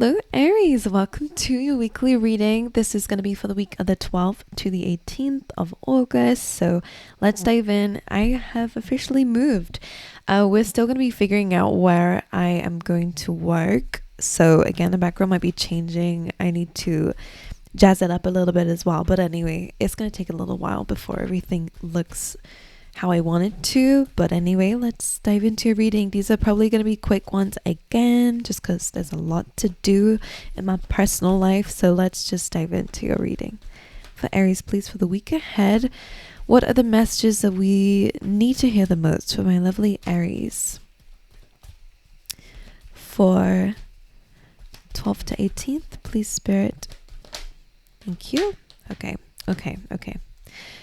Hello Aries, welcome to your weekly reading. This is going to be for the week of the 12th to the 18th of August. So let's dive in. I have officially moved. We're still going to be figuring out where I am going to work. So again, the background might be changing. I need to jazz it up a little bit as well. But anyway, it's going to take a little while before everything looks how I want it to. But anyway, let's dive into your reading. These are probably going to be quick ones again, just because there's a lot to do in my personal life. So let's just dive into your reading. For Aries, please, for the week ahead, what are the messages that we need to hear the most for my lovely Aries? For 12th to 18th, please, Spirit. Thank you. Okay.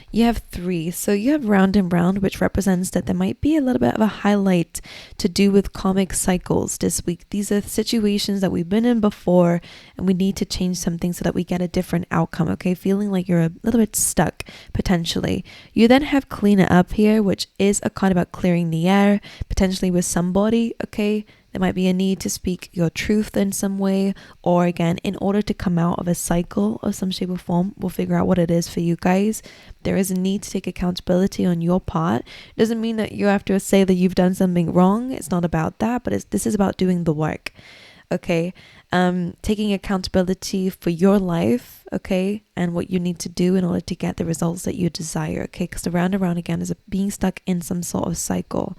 You have 3. So you have round and round, which represents that there might be a little bit of a highlight to do with karmic cycles this week. These are situations that we've been in before and we need to change something so that we get a different outcome. Okay. Feeling like you're a little bit stuck potentially. You then have clean it up here, which is a card about clearing the air, potentially with somebody. Okay. There might be a need to speak your truth in some way, or again, in order to come out of a cycle of some shape or form, we'll figure out what it is for you guys. There is a need to take accountability on your part. It doesn't mean that you have to say that you've done something wrong. It's not about that, but this is about doing the work. Okay. Taking accountability for your life, okay, and what you need to do in order to get the results that you desire, okay, because the round and round again is being stuck in some sort of cycle.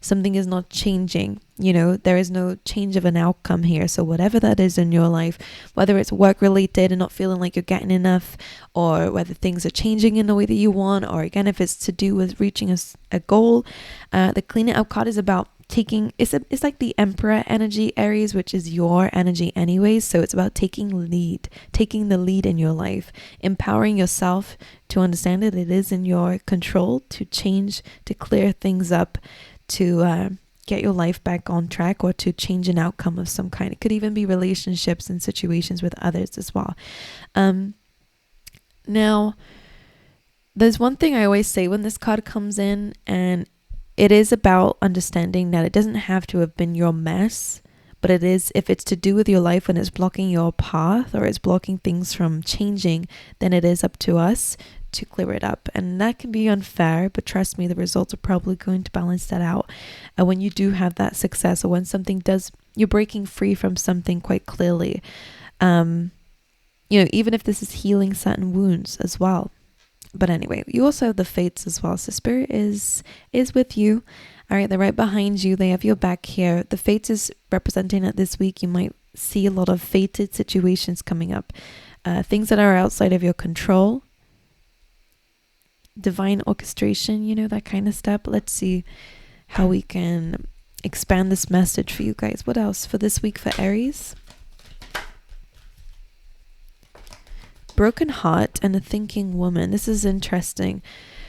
Something is not changing, there is no change of an outcome here. So whatever that is in your life, whether it's work related and not feeling like you're getting enough, or whether things are changing in the way that you want, or again, if it's to do with reaching a goal, the clean it up card is about taking, it's like the Emperor energy, Aries, which is your energy anyways. So it's about taking the lead in your life, empowering yourself to understand that it is in your control to change, to clear things up, to get your life back on track, or to change an outcome of some kind. It could even be relationships and situations with others as well. Now, there's one thing I always say when this card comes in, and it is about understanding that it doesn't have to have been your mess, but it is, if it's to do with your life and it's blocking your path or it's blocking things from changing, then it is up to us to clear it up. And that can be unfair, but trust me, the results are probably going to balance that out. And when you do have that success, or when you're breaking free from something quite clearly, even if this is healing certain wounds as well. But anyway, you also have the fates as well. So Spirit is with you. All right, they're right behind you. They have your back here. The fates is representing that this week you might see a lot of fated situations coming up. Things that are outside of your control. Divine orchestration, that kind of stuff. Let's see how we can expand this message for you guys. What else for this week for Aries? Broken heart and a thinking woman. This is interesting.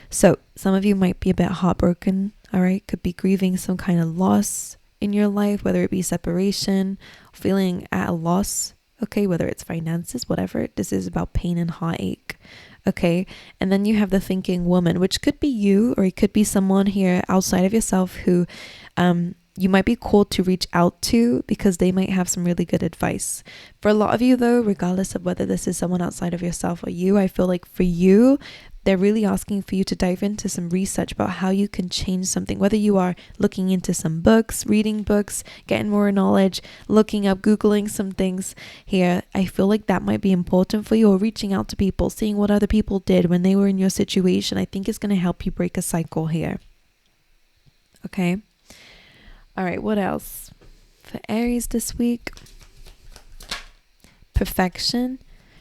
So some of you might be a bit heartbroken. All right, could be grieving some kind of loss in your life, whether it be separation, feeling at a loss. Okay, whether it's finances, whatever. This is about pain and heartache. Okay, and then you have the thinking woman, which could be you, or it could be someone here outside of yourself who you might be called to reach out to, because they might have some really good advice. For a lot of you though, regardless of whether this is someone outside of yourself or you, I feel like for you, they're really asking for you to dive into some research about how you can change something, whether you are looking into some books, reading books, getting more knowledge, looking up, Googling some things here. I feel like that might be important for you, or reaching out to people, seeing what other people did when they were in your situation. I think it's going to help you break a cycle here. Okay. All right. What else for Aries this week? Perfection.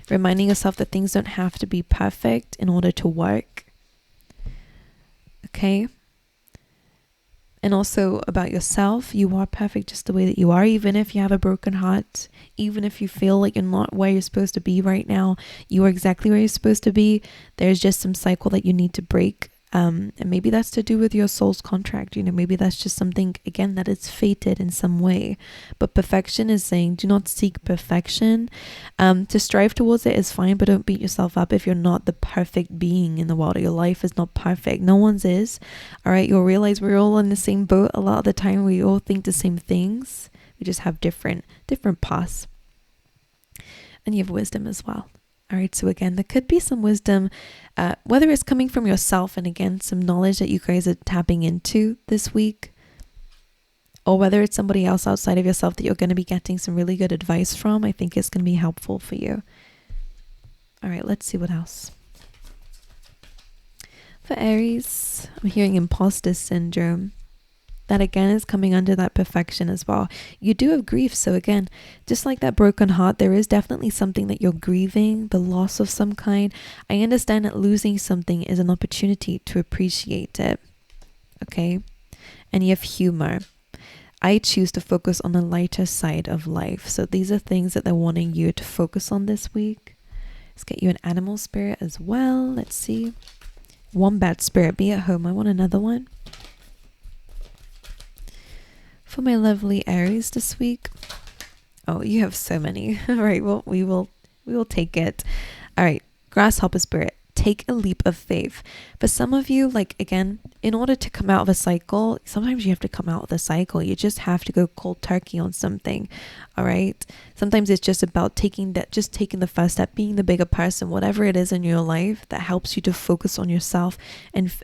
Reminding yourself that things don't have to be perfect in order to work. Okay. And also about yourself. You are perfect just the way that you are, even if you have a broken heart, even if you feel like you're not where you're supposed to be right now. You are exactly where you're supposed to be. There's just some cycle that you need to break. And maybe that's to do with your soul's contract. Maybe that's just something, again, that is fated in some way. But perfection is saying, do not seek perfection. To strive towards it is fine, but don't beat yourself up if you're not the perfect being in the world, or your life is not perfect. No one's is. All right, you'll realize we're all in the same boat. A lot of the time we all think the same things. We just have different paths. and you have wisdom as well. All right, so again, there could be some wisdom, whether it's coming from yourself and again, some knowledge that you guys are tapping into this week, or whether it's somebody else outside of yourself that you're going to be getting some really good advice from. I think it's going to be helpful for you. All right, let's see what else. For Aries, I'm hearing imposter syndrome. That again is coming under that perfection as well. You do have grief. So again, just like that broken heart, there is definitely something that you're grieving, the loss of some kind. I understand that losing something is an opportunity to appreciate it. Okay. And you have humor. I choose to focus on the lighter side of life. So these are things that they're wanting you to focus on this week. Let's get you an animal spirit as well. Let's see. Wombat spirit, be at home. I want another one. For my lovely Aries this week. Oh, you have so many. All right, well, we will take it. All right, grasshopper spirit, take a leap of faith. For some of you, like again, in order to come out of a cycle, sometimes you have to come out of the cycle. You just have to go cold turkey on something. All right. Sometimes it's just about taking the first step, being the bigger person, whatever it is in your life that helps you to focus on yourself and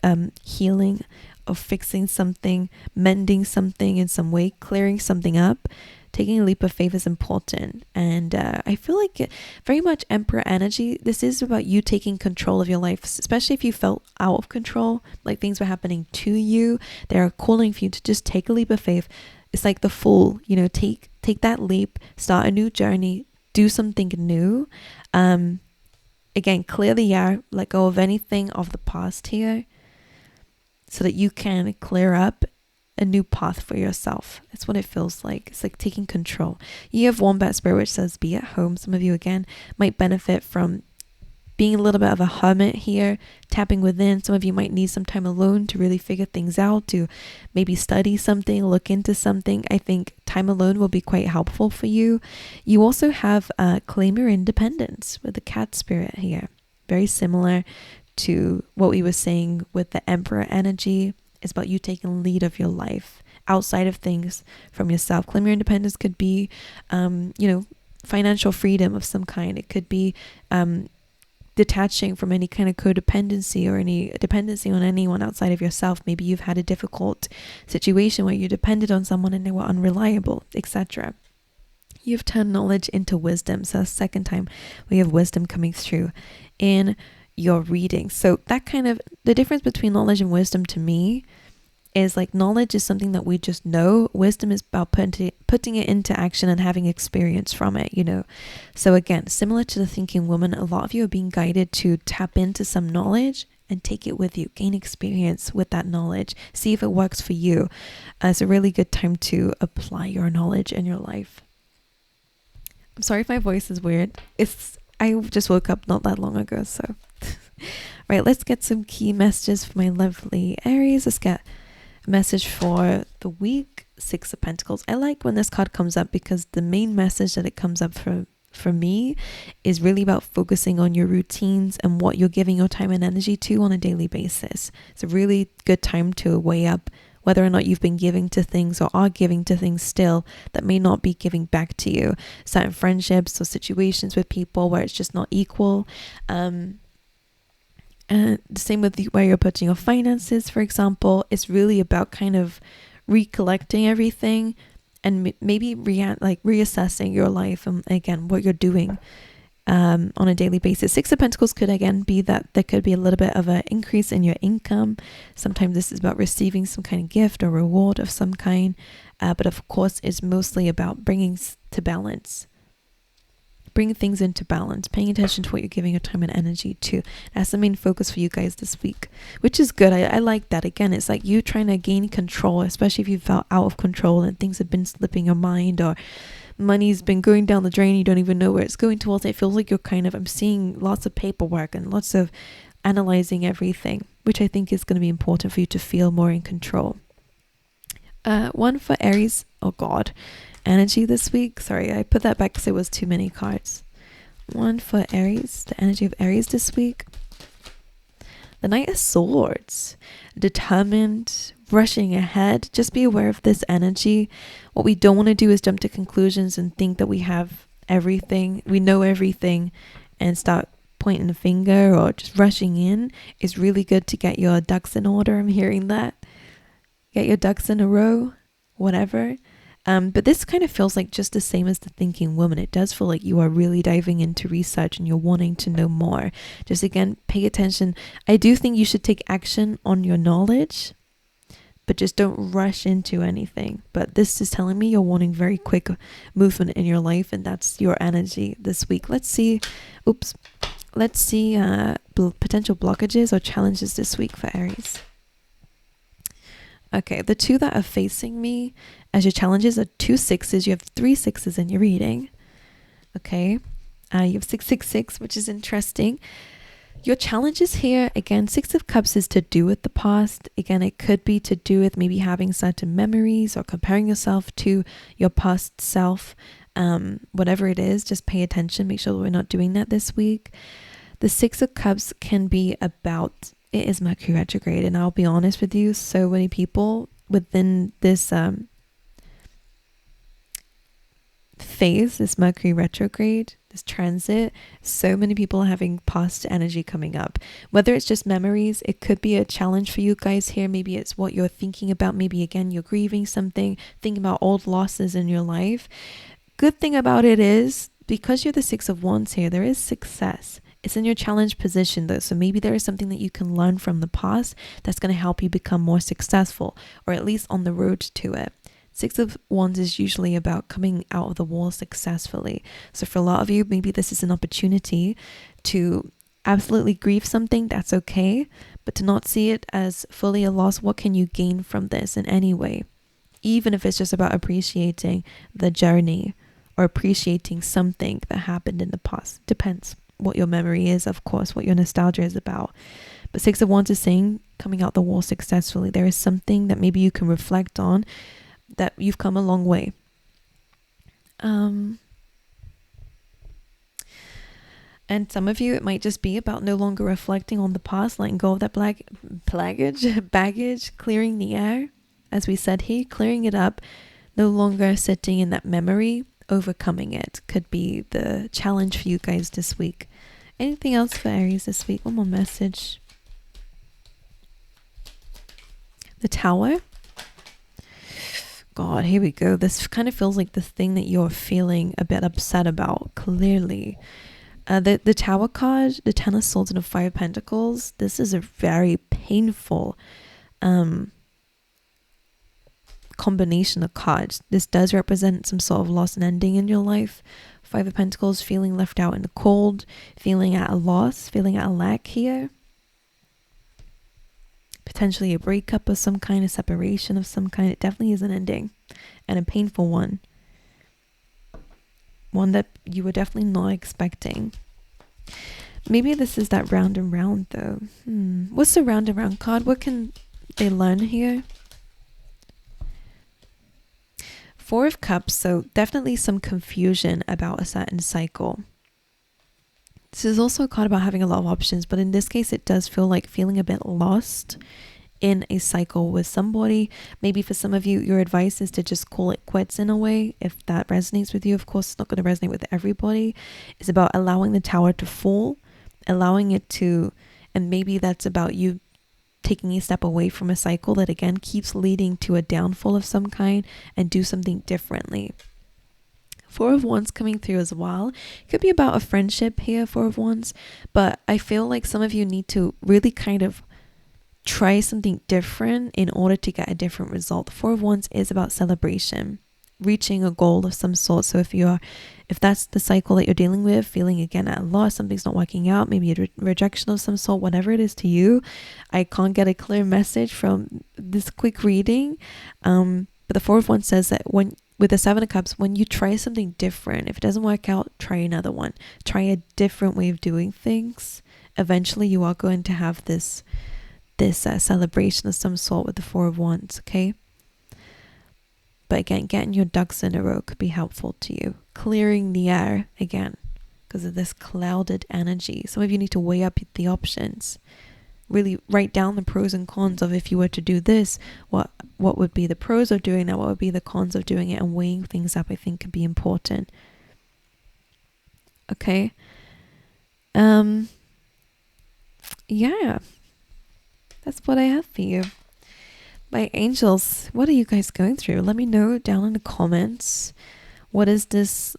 healing, or fixing something, mending something in some way, clearing something up. Taking a leap of faith is important. And I feel like very much Emperor energy. This is about you taking control of your life, especially if you felt out of control, like things were happening to you. They're calling for you to just take a leap of faith. It's like the Fool, take that leap, start a new journey, do something new. Again, clear the air, let go of anything of the past here, so that you can clear up a new path for yourself. That's what it feels like. It's like taking control. You have Wombat Spirit, which says be at home. Some of you, again, might benefit from being a little bit of a hermit here, tapping within. Some of you might need some time alone to really figure things out, to maybe study something, look into something. I think time alone will be quite helpful for you. You also have claim your independence with the cat spirit here. Very similar to what we were saying with the Emperor energy. Is about you taking lead of your life outside of things from yourself. Claim your independence could be, financial freedom of some kind. It could be detaching from any kind of codependency or any dependency on anyone outside of yourself. Maybe you've had a difficult situation where you depended on someone and they were unreliable, etc. You've turned knowledge into wisdom. So the second time we have wisdom coming through in your reading. So that kind of, the difference between knowledge and wisdom to me is like knowledge is something that we just know. Wisdom is about putting it into action and having experience from it, So again, similar to the thinking woman, a lot of you are being guided to tap into some knowledge and take it with you, gain experience with that knowledge, see if it works for you. It's a really good time to apply your knowledge in your life. I'm sorry if my voice is weird. I just woke up not that long ago, so. Right, let's get some key messages for my lovely Aries. Let's get a message for the week, Six of Pentacles. I like when this card comes up because the main message that it comes up for me is really about focusing on your routines and what you're giving your time and energy to on a daily basis. It's a really good time to weigh up whether or not you've been giving to things or are giving to things still that may not be giving back to you. Certain friendships or situations with people where it's just not equal. And the same with where you're putting your finances, for example. It's really about kind of recollecting everything and maybe reassessing your life and again what you're doing on a daily basis. Six of Pentacles could again be that there could be a little bit of an increase in your income. Sometimes this is about receiving some kind of gift or reward of some kind, but of course it's mostly about bringing to balance. Bring things into balance, paying attention to what you're giving your time and energy to. That's the main focus for you guys this week, which is good. I like that. Again, it's like you trying to gain control, especially if you felt out of control and things have been slipping your mind or money's been going down the drain. You don't even know where it's going towards. It feels like you're I'm seeing lots of paperwork and lots of analyzing everything, which I think is going to be important for you to feel more in control. One for Aries. Oh God. Energy this week. Sorry, I put that back because it was too many cards. One for Aries, the energy of Aries this week. The Knight of Swords. Determined, rushing ahead. Just be aware of this energy. What we don't want to do is jump to conclusions and think that we have everything, we know everything, and start pointing a finger or just rushing in. It's really good to get your ducks in order. I'm hearing that. Get your ducks in a row, whatever. But this kind of feels like just the same as the thinking woman. It does feel like you are really diving into research and you're wanting to know more. Just again, pay attention. I do think you should take action on your knowledge, but just don't rush into anything. But this is telling me you're wanting very quick movement in your life, and that's your energy this week. Let's see potential blockages or challenges this week for Aries. Okay, the two that are facing me as your challenges are 2 6s. You have 3 6s in your reading. Okay, you have 666, which is interesting. Your challenges here, again, 6 of Cups is to do with the past. Again, it could be to do with maybe having certain memories or comparing yourself to your past self. Whatever it is, just pay attention. Make sure we're not doing that this week. The 6 of Cups can be about, it is Mercury retrograde, and I'll be honest with you, so many people within this phase, this Mercury retrograde, this transit, so many people are having past energy coming up. Whether it's just memories, it could be a challenge for you guys here. Maybe it's what you're thinking about. Maybe again, you're grieving something, thinking about old losses in your life. Good thing about it is, because you're the 6 of Wands here, there is success. It's in your challenge position though, so maybe there is something that you can learn from the past that's going to help you become more successful, or at least on the road to it. 6 of Wands is usually about coming out of the wall successfully. So for a lot of you, maybe this is an opportunity to absolutely grieve something, that's okay, but to not see it as fully a loss. What can you gain from this in any way? Even if it's just about appreciating the journey or appreciating something that happened in the past. Depends what your memory is, of course, what your nostalgia is about. But 6 of Wands is saying coming out the wall successfully. There is something that maybe you can reflect on, that you've come a long way. And some of you, it might just be about no longer reflecting on the past, letting go of that baggage, clearing the air, as we said here, clearing it up, no longer sitting in that memory, overcoming it could be the challenge for you guys this week. Anything else for Aries this week? One more message. The Tower. God, here we go. This kind of feels like the thing that you're feeling a bit upset about, clearly. The Tower card, the 10 of Swords and the 5 of Pentacles, this is a very painful combination of cards. This does represent some sort of loss and ending in your life. 5 of Pentacles, feeling left out in the cold, feeling at a loss, feeling at a lack here. Potentially a breakup of some kind, a separation of some kind. It definitely is an ending, and a painful one. One that you were definitely not expecting. Maybe this is that round and round though. What's the round and round card? What can they learn here? 4 of Cups, so definitely some confusion about a certain cycle. This is also a card about having a lot of options, but in this case, it does feel like feeling a bit lost in a cycle with somebody. Maybe for some of you, your advice is to just call it quits in a way. If that resonates with you, of course, it's not going to resonate with everybody. It's about allowing the tower to fall, allowing it to, and maybe that's about you taking a step away from a cycle that again keeps leading to a downfall of some kind, and do something differently. 4 of Wands coming through as well. It could be about a friendship here, 4 of Wands, but I feel like some of you need to really kind of try something different in order to get a different result. 4 of Wands is about celebration, reaching a goal of some sort. So if that's the cycle that you're dealing with, feeling again at a loss, something's not working out, maybe a rejection of some sort, whatever it is to you, I can't get a clear message from this quick reading. But the 4 of Wands says that with the 7 of Cups, when you try something different, if it doesn't work out, try another one. Try a different way of doing things. Eventually, you are going to have this celebration of some sort with the 4 of Wands, okay? But again, getting your ducks in a row could be helpful to you. Clearing the air, again, because of this clouded energy. Some of you need to weigh up the options. Really write down the pros and cons of, if you were to do this, what would be the pros of doing that, what would be the cons of doing it, and weighing things up, I think, could be important. Okay. Yeah, that's what I have for you. My angels, what are you guys going through? Let me know down in the comments. What is this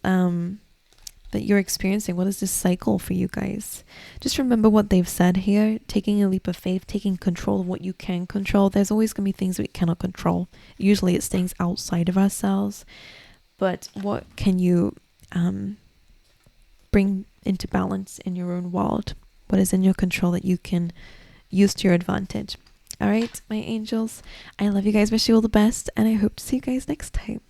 that you're experiencing? What is this cycle for you guys? Just remember what they've said here. Taking a leap of faith, taking control of what you can control. There's always going to be things that we cannot control. Usually it's things outside of ourselves. But what can you bring into balance in your own world? What is in your control that you can use to your advantage? All right, my angels, I love you guys. Wish you all the best. And I hope to see you guys next time.